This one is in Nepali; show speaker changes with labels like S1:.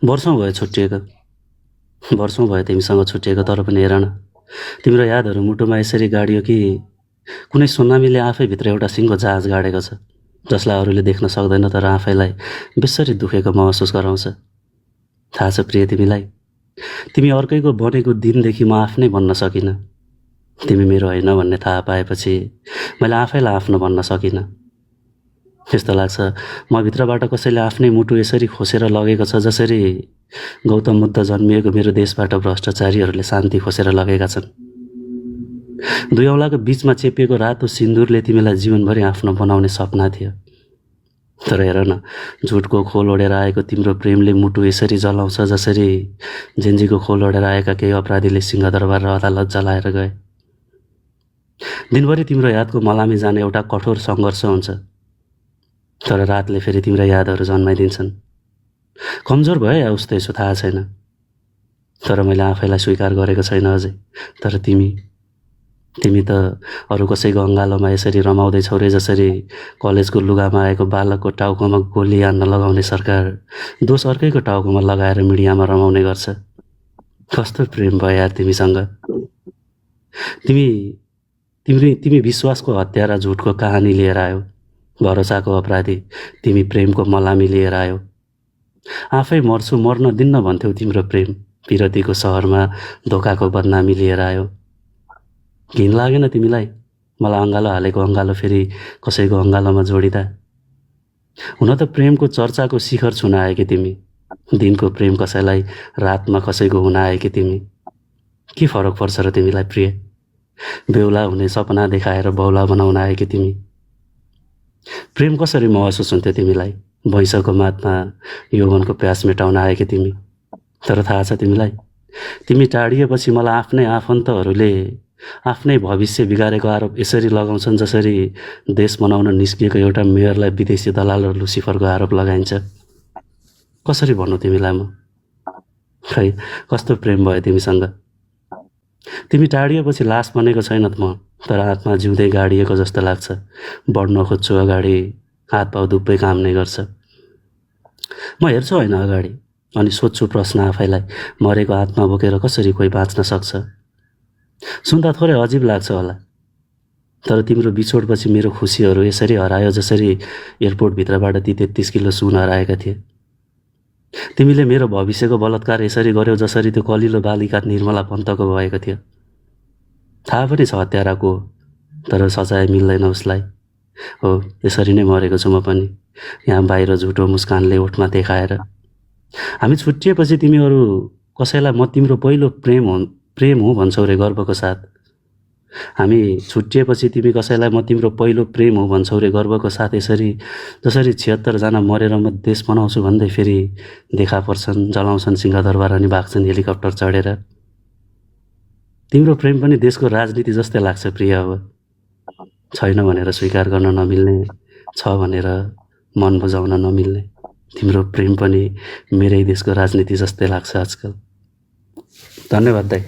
S1: वर्षौँ भयो छुट्टिएको, वर्षौँ भयो तिमीसँग छुट्टिएको। तर पनि हेर न, तिम्रो यादहरू मुटुमा यसरी गाडियो कि कुनै सुनामीले आफैभित्र एउटा सिङ्गो जहाज गाडेको छ, जसलाई अरूले देख्न सक्दैन तर आफैलाई बेसरी दुखेको महसुस गराउँछ। थाहा छ प्रिय तिमीलाई, तिमी अर्कैको बनेको दिनदेखि म आफ्नै बन्न सकिनँ। तिमी मेरो होइन भन्ने थाहा पाएपछि मैले आफैलाई आफ्नो भन्न सकिनँ। यस्तो लाग्छ म भित्रबाट कसैले आफ्नै मुटु यसरी खोसेर लगेको छ जसरी गौतम बुद्ध जन्मिएको मेरो देशबाट भ्रष्टाचारीहरूले शान्ति खोसेर लगेका छन्। दुई औँलाको बीचमा चेपिएको रातो सिन्दुरले तिमीलाई जीवनभरि आफ्नो बनाउने सपना थियो। तर हेर न, झुटको खोल ओढेर आएको तिम्रो प्रेमले मुटु यसरी जलाउँछ जसरी जेन्जीको खोल ओढेर आएका केही अपराधीले सिंहदरबार र अदालत जलाएर गए। दिनभरि तिम्रो यादको मलामी जाने एउटा कठोर सङ्घर्ष हुन्छ, तर रातले फेरि तिम्रा यादहरू जन्माइदिन्छन्। कमजोर भयो या उस्तै छु थाहा छैन, तर मैले आफैलाई स्वीकार गरेको छैन अझै। तर तिमी त अरू कसैको अङ्गालोमा यसरी रमाउँदैछौ रे जसरी कलेजको लुगामा आएको बालकको टाउकोमा गोली हान्न लगाउने सरकार दोष अर्कैको टाउकोमा लगाएर मिडियामा रमाउने गर्छ। कस्तो प्रेम भयो यार तिमीसँग। तिमी विश्वासको हत्यारा झुटको कहानी लिएर आयो, भरोसाको अपराधी तिमी प्रेमको मलामी लिएर आयो। आफै मर्छु मर्न दिन्न भन्थ्यौ तिम्रो प्रेम विरतीको सहरमा धोकाको बदनामी लिएर आयो। घिन लागेन तिमीलाई मलाई अङ्गालो हालेको अङ्गालो फेरि कसैको अङ्गालोमा जोडिँदा? हुन त प्रेमको चर्चाको शिखर छुन आए कि तिमी, दिनको प्रेम कसैलाई रातमा कसैको हुन आए कि तिमी। के फरक पर्छ र तिमीलाई प्रिय? बेहुला हुने सपना देखाएर बहुला बनाउन आए कि तिमी। प्रेम कसरी महसुस हुन्थ्यो तिमीलाई? भैँसको मातमा यौवनको प्यास मेटाउन आए कि तिमी। तर थाहा छ तिमीलाई, तिमी टाढिएपछि मलाई आफ्नै आफन्तहरूले आफ्नै भविष्य बिगारेको आरोप यसरी लगाउँछन् जसरी देश बनाउन निस्किएको एउटा मेयरलाई विदेशी दलाल र लुसिफरको आरोप लगाइन्छ। कसरी भन्नु तिमीलाई म? खै कस्तो प्रेम भयो तिमीसँग। तिमी टाढिएपछि लास बनेको छैन म, तर आत्मा जिउँदै गाडिएको जस्तो लाग्छ। बढ्न खोज्छु अगाडि, हात पाउ दुब्बै काम नै गर्छ। म हेर्छु होइन अगाडि अनि सोध्छु प्रश्न आफैलाई, मरेको आत्मा बोकेर कसरी कोही बाँच्न सक्छ? सुन्दा थोरै अजीब लाग्छ होला, तर तिम्रो बिछोडपछि मेरो खुसीहरू यसरी हरायो जसरी एयरपोर्टभित्रबाट ती 33 किलो सुन हराएका थिए। तिमीले मेरो भविष्यको बलात्कार यसरी गर्यौ जसरी त्यो कलिलो बालिका निर्मला पन्तको भएको थियो। थाहा पनि छ हत्याराको, तर सजाय मिल्दैन उसलाई। हो यसरी नै मरेको छु म पनि, यहाँ बाहिर झुटो मुस्कानले ओठमा देखाएर। हामी छुट्टिएपछि तिमीहरू कसैलाई म तिम्रो पहिलो प्रेम हुँ भन्छौ रे गर्वको साथ। हामी छुट्टिएपछि तिमी कसैलाई म तिम्रो पहिलो प्रेम हो भन्छौ रे गर्वको साथ। यसरी जसरी 76 जना मरेर म देश बनाउँछु भन्दै फेरि देखा पर्छन्, जलाउँछन् सिंहदरबार अनि भाग्छन् हेलिकप्टर चढेर। तिम्रो प्रेम पनि देशको राजनीति जस्तै लाग्छ प्रिय। अब छैन भनेर स्वीकार गर्न नमिल्ने, छ भनेर मन बुझाउन नमिल्ने तिम्रो प्रेम पनि मेरै देशको राजनीति जस्तै लाग्छ आजकल। धन्यवाद दाइ।